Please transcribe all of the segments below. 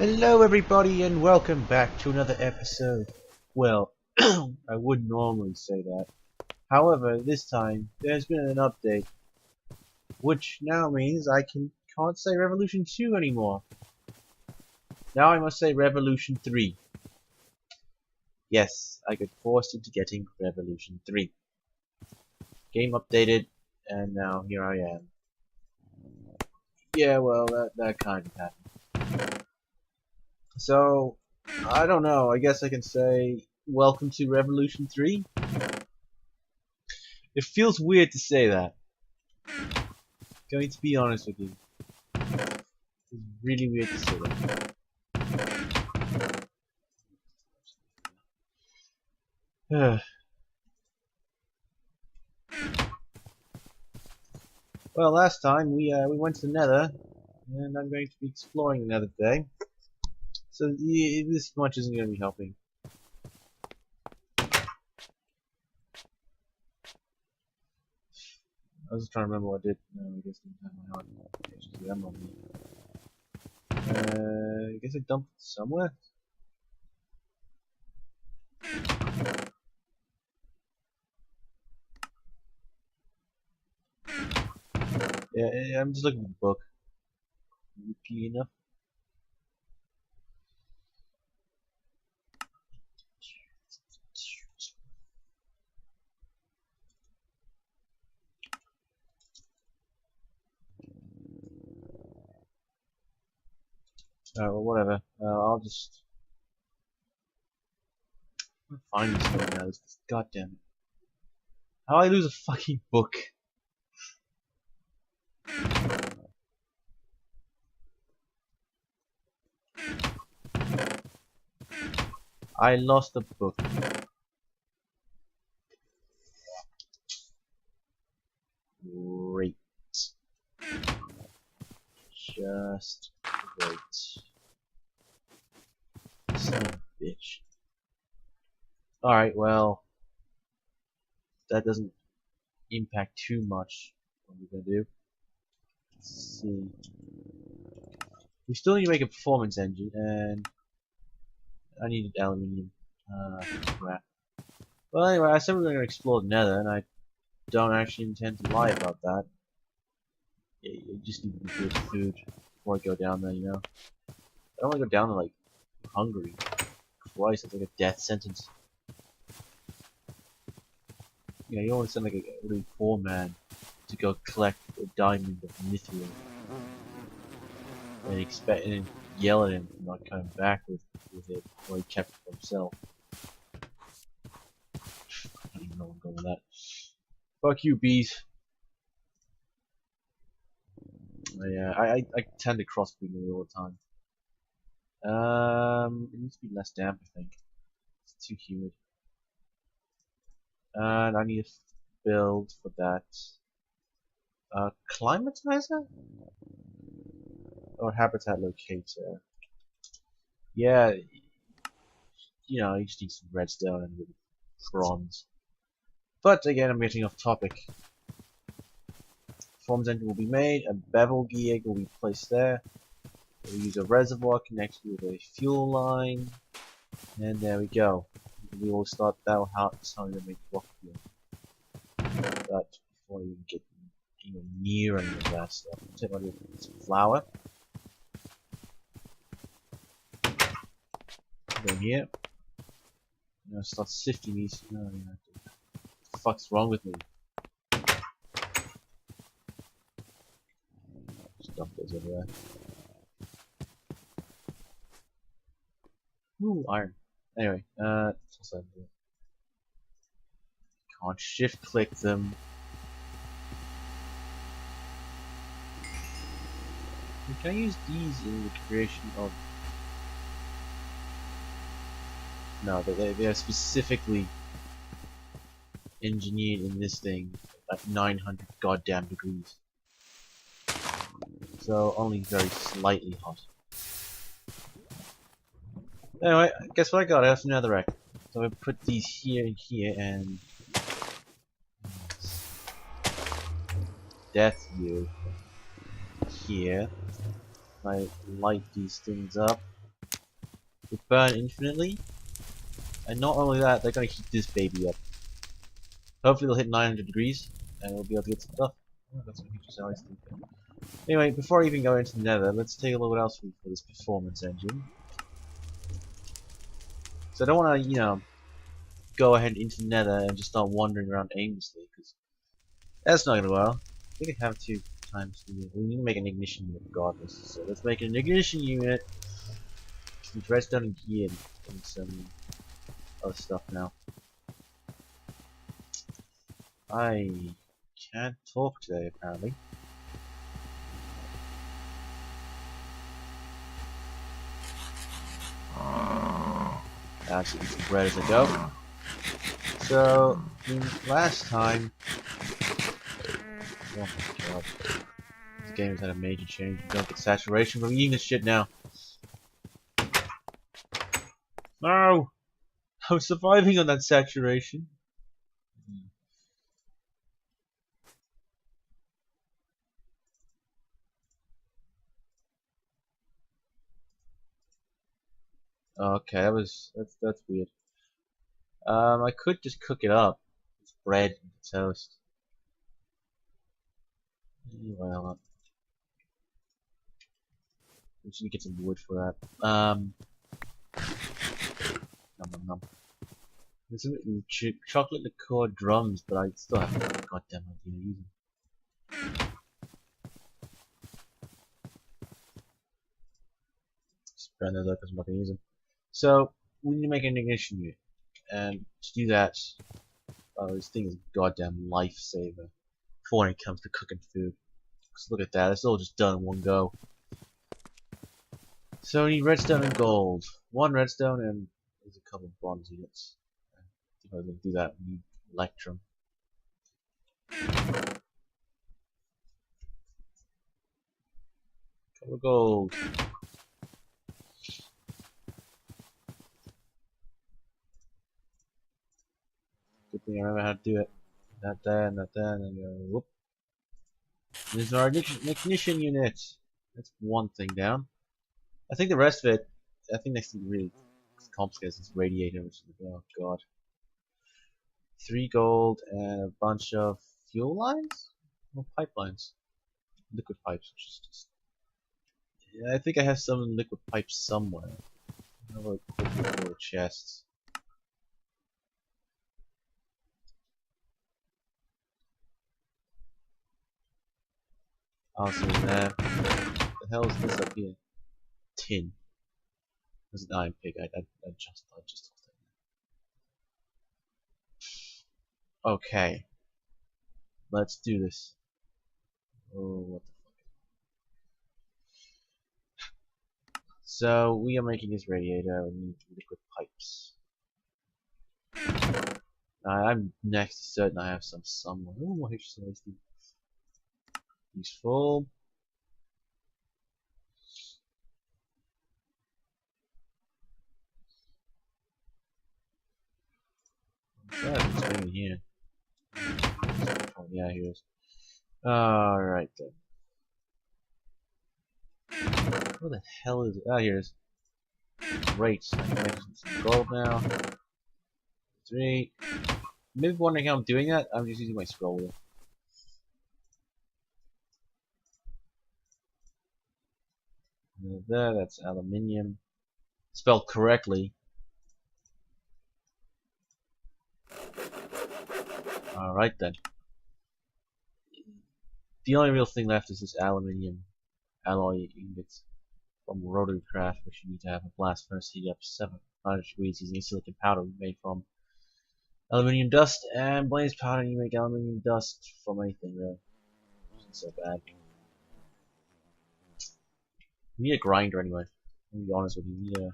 Hello everybody and welcome back to another episode. Well, I wouldn't normally say that. However, this time there's been an update, which now means I can't say Revolution 2 anymore. Now I must say Revolution 3. Yes, I got forced into getting Revolution 3. Game updated, and now here I am. Yeah, well, that kind of happened. So, I don't know, I guess I can say welcome to Revolution 3? It feels weird to say that. Going to be honest with you. It's really weird to say that. Well, last time we went to the Nether, and I'm going to be exploring the Nether today. So this much isn't going to be helping. I was just trying to remember what I did. No, I guess I didn't have my own notifications. I'm on me. I guess I dumped it somewhere. Yeah, I'm just looking at the book. Weirdly enough. Well, whatever. I'll just find this one now. Goddamn it. How I lose a fucking book? I lost a book. Great. Just great. Son of a bitch. Alright, well, that doesn't impact too much. What we're gonna do? Let's see. We still need to make a performance engine, and I needed aluminium. Crap. Well, anyway, I said we were gonna explore the Nether, and I don't actually intend to lie about that. You just need to get food before I go down there, you know. I don't want to go down there like hungry. Christ, it's like a death sentence. Yeah, you don't want to send like a really poor man to go collect a diamond of mithril and yell at him for not coming back with it, or he kept it for himself. I don't even know where I'm going with that. Fuck you, bees. Yeah, I tend to crossbreed nearly all the time. It needs to be less damp, I think. It's too humid. And I need to build for that. Climatizer? Or habitat locator. Yeah, you know, you just need some redstone and bronze. But again, I'm getting off topic. Performance engine will be made, a bevel gear will be placed there. We'll use a reservoir connected with a fuel line, and there we go. We will start that how to make rock fuel. But before you get even near any of that stuff, I'll take some flour. Go here. I'm gonna start sifting these. No, what the fuck's wrong with me? Stuff goes over there. Ooh, iron. Anyway, what's that do? Can't shift click them. Can I use these in the creation of? No, they are specifically engineered in this thing at 900 goddamn degrees. So only very slightly hot. Anyway, guess what I got? I have some netherrack. So I put these here and here, and death you here. I light these things up. would burn infinitely. And not only that, they're gonna heat this baby up. Hopefully they'll hit 900 degrees, and we'll be able to get some stuff. Oh, that's what just always think. Anyway, before I even go into the nether, let's take a look what else we have for this performance engine. So I don't want to, you know, go ahead into the nether and just start wandering around aimlessly, because that's not going to work. I think I have 2 times the unit. We need to make an ignition unit regardless. So let's make an ignition unit. Some redstone and gear and some other stuff now. I can't talk today apparently. Actually, some bread as I go. So last time, oh my god, this game has had a major change. You don't get saturation from eating this shit now. No, I'm surviving on that saturation. Okay, that's weird. I could just cook it up. It's bread and toast. Well, we should get some wood for that. Nom nom nom. There's some chocolate liqueur drums, but I still have no goddamn idea to use them. Just burn those up because I'm not gonna use them. So we need to make an ignition unit, and to do that, this thing is a goddamn lifesaver for when it comes to cooking food. Because look at that, it's all just done in one go. So we need redstone and gold. 1 redstone and there's a couple of bronze units. If I was going to do that, we need electrum. Couple of gold. Good thing I remember how to do it. Not there, and then go whoop. This is our ignition unit. That's one thing down. I think the rest of it, I think next thing really complicated is this radiator, which is, oh god. 3 gold and a bunch of fuel lines? Or pipelines? Liquid pipes, which is just... Yeah, I think I have some liquid pipes somewhere. I'll look for the chests. Also there. What the hell is this up here? Tin. There's an iron pig. I just thought that. Okay. Let's do this. Oh, what the fuck. So, we are making this radiator. We need liquid pipes. I'm next certain I have some somewhere. Oh, what HCI's useful. What's going in here? Oh, yeah, here it is. Alright then. Where the hell is it? Ah, here it is. Great. I can make some gold now. 3. Maybe wondering how I'm doing that? I'm just using my scroll wheel. There, that's aluminium. Spelled correctly. Alright then. The only real thing left is this aluminium alloy ingots from rotary craft, which you need to have a blast furnace heated up to 700 degrees using silicon powder made from aluminium dust, and blaze powder. You make aluminium dust from anything really. Isn't so bad. We need a grinder anyway. I'll be honest with you, we need a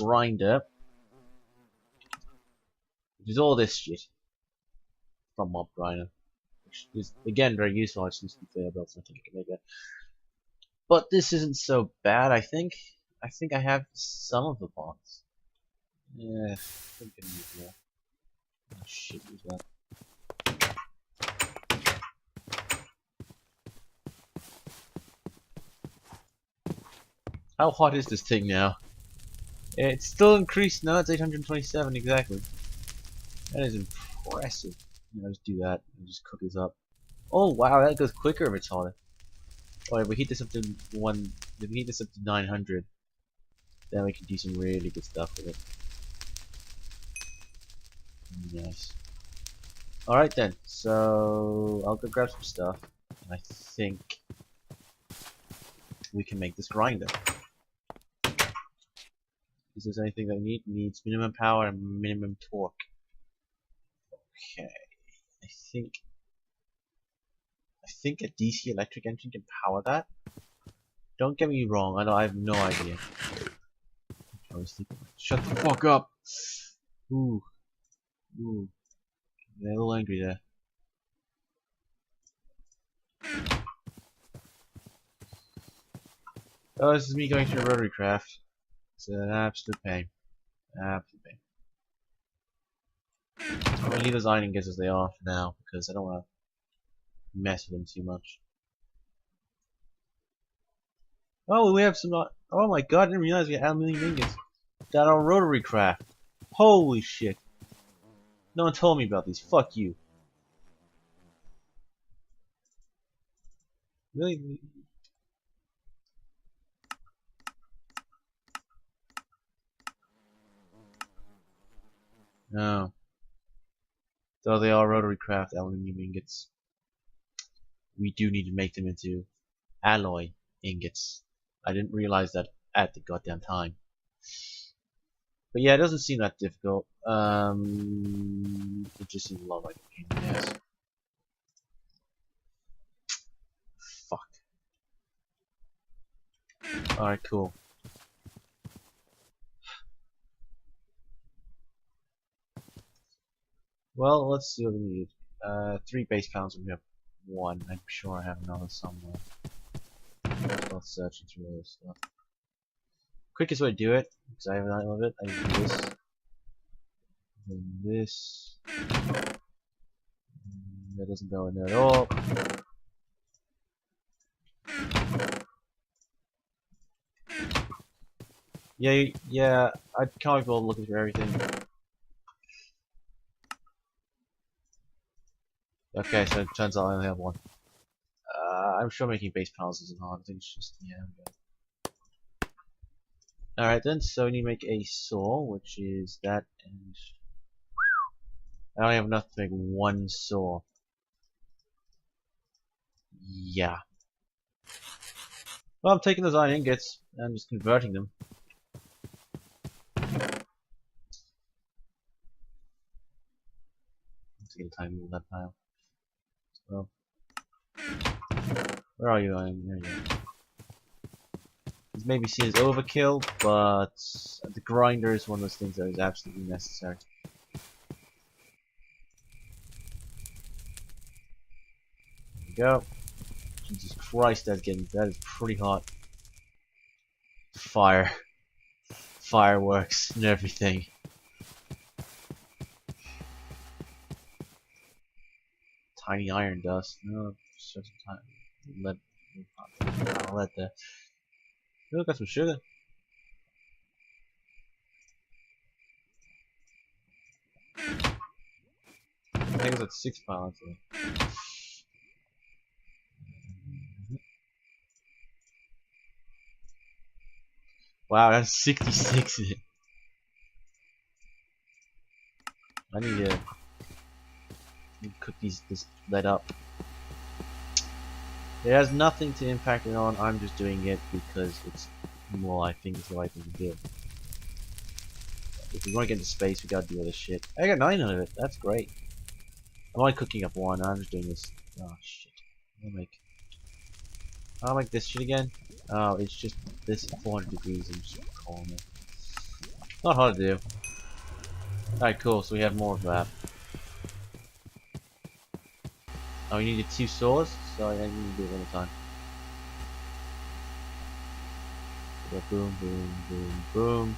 grinder. Which is all this shit. From mob grinder. Which is again very useful. I just need to be fair about something I can make that. But this isn't so bad, I think. I think I have some of the parts. Yeah, I think I need more. Oh shit, who's that? How hot is this thing now? It's still increased now. It's 827 exactly. That is impressive. I'll just do that and just cook this up. Oh wow, that goes quicker if it's hotter. Alright, we heat this up to if we heat this up to 900, then we can do some really good stuff with it. Nice. Alright then, so I'll go grab some stuff. And I think we can make this grinder. Is there anything that we need? It needs minimum power and minimum torque. Okay. I think a DC electric engine can power that. Don't get me wrong, I have no idea. I was thinking, shut the fuck up! Ooh. Ooh. They're a little angry there. Oh, this is me going through rotary craft. It's an absolute pain. Absolute pain. I'm gonna leave those iron ingots as they are for now, because I don't want to mess with them too much. Oh, we have some. Oh my god, I didn't realize we had aluminium ingots that are rotary craft. Holy shit. No one told me about these. Fuck you. Really? No. Though they are rotary craft aluminium ingots, we do need to make them into alloy ingots. I didn't realize that at the goddamn time. But yeah, it doesn't seem that difficult. It just seems a lot like a pain in the ass. Fuck. Alright, cool. Well, let's see what we need. 3 base pounds, and we have 1. I'm sure I have another somewhere. I'll search through all this stuff. Quickest way to do it, because I have an idea of it, I do this. Then this. That doesn't go in there at all. Yeah, I can't be looking through everything. Okay, so it turns out I only have 1. I'm sure making base panels isn't hard. I think it's just, yeah, I'm good. Alright then, so we need to make a saw, which is that, and I only have enough to make 1 saw. Yeah. Well, I'm taking those iron ingots and just converting them. Let's get a time to move that pile. Well, where are you? There you go. This may be seen as overkill, but the grinder is one of those things that is absolutely necessary. There we go. Jesus Christ, that is pretty hot. Fire. Fireworks and everything. Tiny iron dust. No, just some lead. Lead there. Oh, got some sugar. I think it's at 6 pounds. Wow, that's 66 in it. I need to cook this lead up. It has nothing to impact it on. I'm just doing it because it's, well, I think it's the right thing to do. If we want to get into space, we gotta do all this shit. I got 9 out of it. That's great. I'm only cooking up 1. I'm just doing this. Oh shit. I'll make this shit again. Oh, it's just this at 400 degrees. I'm just calling it. Not hard to do. Alright, cool. So we have more of that. Oh, we needed 2 saws, so I need to do it one at a time. So boom, boom, boom, boom.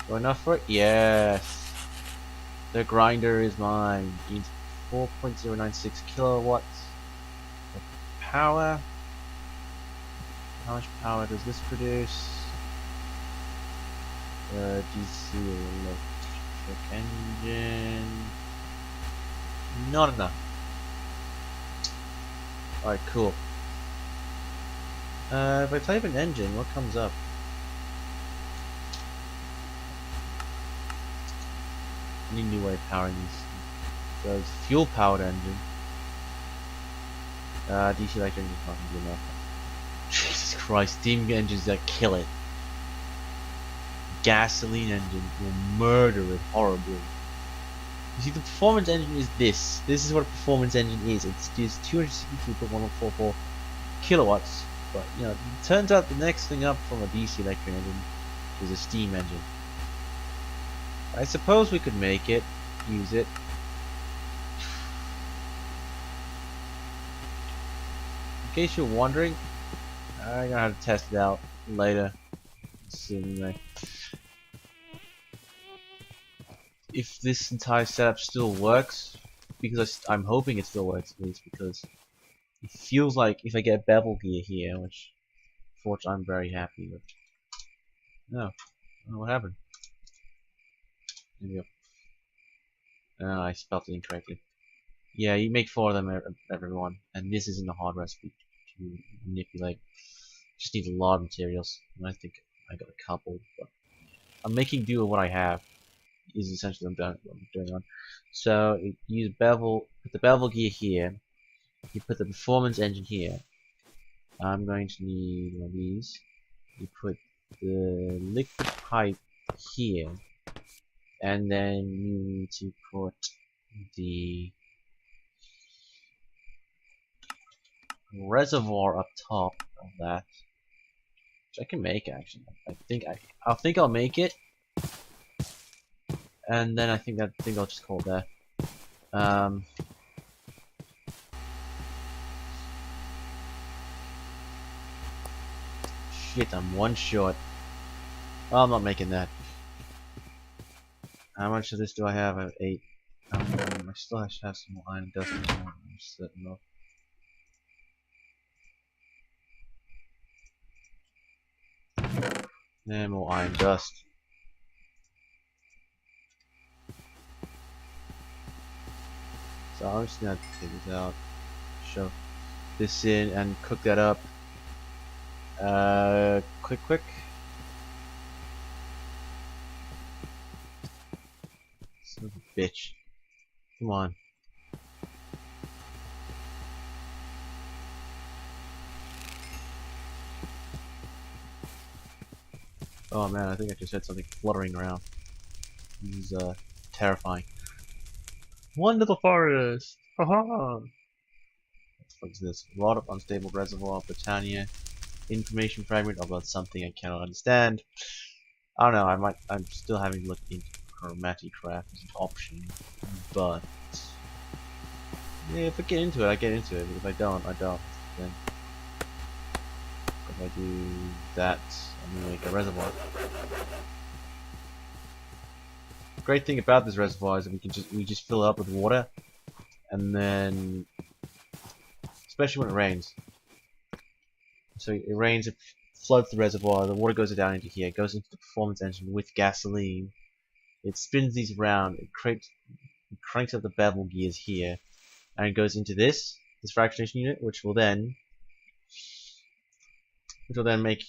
Got enough for it? Yes. The grinder is mine. Needs 4.096 kilowatts of power. How much power does this produce? DC electric engine. Not enough. Alright, cool. If I type an engine, what comes up? I need a new way of powering these. So it's fuel powered engine. DC electric engine is not gonna be enough. Jesus Christ, steam engines that kill it. Gasoline engine will murder it horribly. You see, the performance engine is this. This is what a performance engine is. It's just 262.144 kilowatts. But, you know, it turns out the next thing up from a DC electric engine is a steam engine. I suppose we could make it, use it. In case you're wondering, I'm gonna have to test it out later. Anyway. If this entire setup still works, because I'm hoping it still works at least, because it feels like if I get bevel gear here, which fortunately I'm very happy with. No, I don't know what happened. There we go. Oh, I spelled it incorrectly. Yeah, you make 4 of them, everyone, and this isn't a hard recipe to manipulate. Just need a lot of materials, and I think I got a couple, but I'm making do with what I have. Is essentially what I'm doing on. So you use bevel, put the bevel gear here. You put the performance engine here. I'm going to need one of these. You put the liquid pipe here, and then you need to put the reservoir up top of that, which I can make actually. I think I'll make it. And then I think I'll just call it there. Shit, I'm one short. Oh, I'm not making that. How much of this do I have? I have 8. I still have some more iron dust in there. I'm just setting up. And more iron dust. So I'm just gonna take this out, shove this in, and cook that up. Quick. Son of a bitch. Come on. Oh man, I think I just had something fluttering around. This is terrifying. One little forest! Haha! What the fuck is this? Rod of unstable reservoir, Britannia. Information fragment about something I cannot understand. I don't know, I'm still having to look into chromatic craft as an option. But yeah, if I get into it, I get into it. But if I don't, I don't. Then if I do that, I'm gonna make a reservoir. The great thing about this reservoir is that we just fill it up with water, and then especially when it rains. So it rains, it floods the reservoir, the water goes down into here, it goes into the performance engine with gasoline. It spins these around, it cranks up the bevel gears here, and it goes into this fractionation unit, which will then make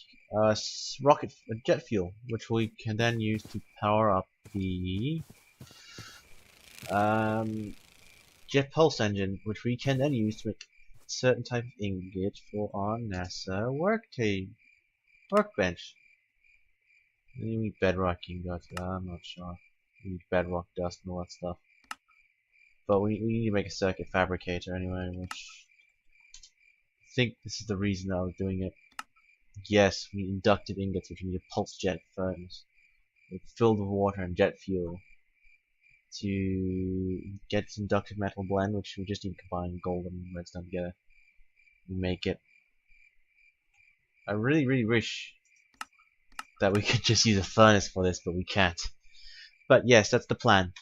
jet fuel, which we can then use to power up the jet pulse engine, which we can then use to make certain type of ingot for our NASA workbench. And you need bedrock ingots. I'm not sure. We need bedrock dust and all that stuff. But we need to make a circuit fabricator anyway, which I think this is the reason I was doing it. Yes, we need inductive ingots, which we need a pulse jet furnace. It's filled with water and jet fuel to get this inductive metal blend, which we just need to combine gold and redstone together and make it. I really wish that we could just use a furnace for this, but we can't. But yes, that's the plan.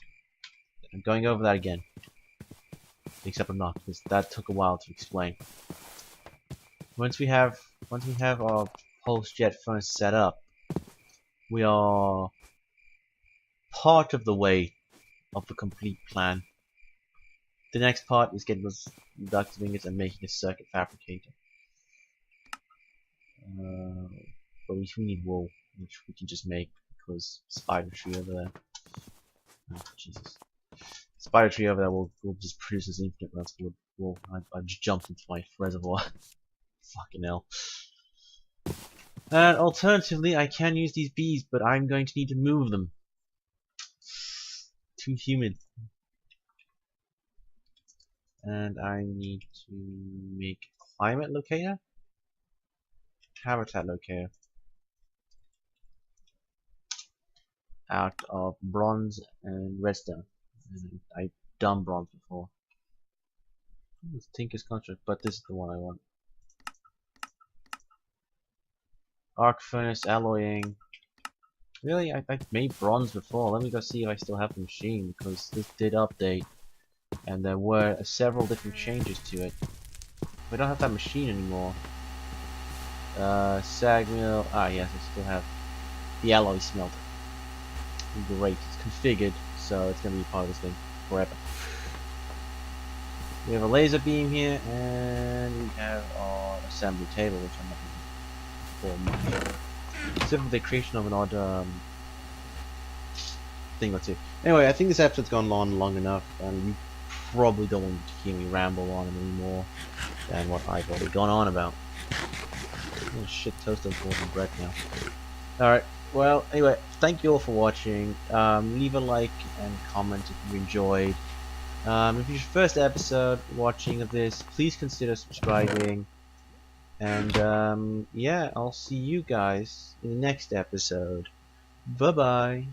I'm going over that again. Except I'm not, because that took a while to explain. once we have our pulse jet furnace set up, we are part of the way of the complete plan. The next part is getting those inductive ingots and making a circuit fabricator. But we need wool, which we can just make because spider tree over there. Oh, Jesus. Spider tree over there will just produce this infinite amounts of wool. I just jumped into my reservoir. Fucking hell. And alternatively, I can use these bees, but I'm going to need to move them. Too humid. And I need to make climate locator, habitat locator, out of bronze and redstone. And I've done bronze before. It's Tinker's Construct, but this is the one I want. Arc furnace alloying. Really, I've made bronze before. Let me go see if I still have the machine, because this did update, and there were several different changes to it. We don't have that machine anymore. Sag mill. Ah, yes, I still have the alloy smelter. Great, it's configured, so it's gonna be part of this thing forever. We have a laser beam here, and we have our assembly table, which I'm not using for much. Except for the creation of an odd thing or two. Anyway, I think this episode's gone on long enough, and you probably don't want to hear me ramble on any more than what I've already gone on about. Oh shit, toast and golden bread now. Alright, well, anyway, thank you all for watching. Leave a like and comment if you enjoyed. If it's your first episode watching of this, please consider subscribing. And yeah, I'll see you guys in the next episode. Bye bye.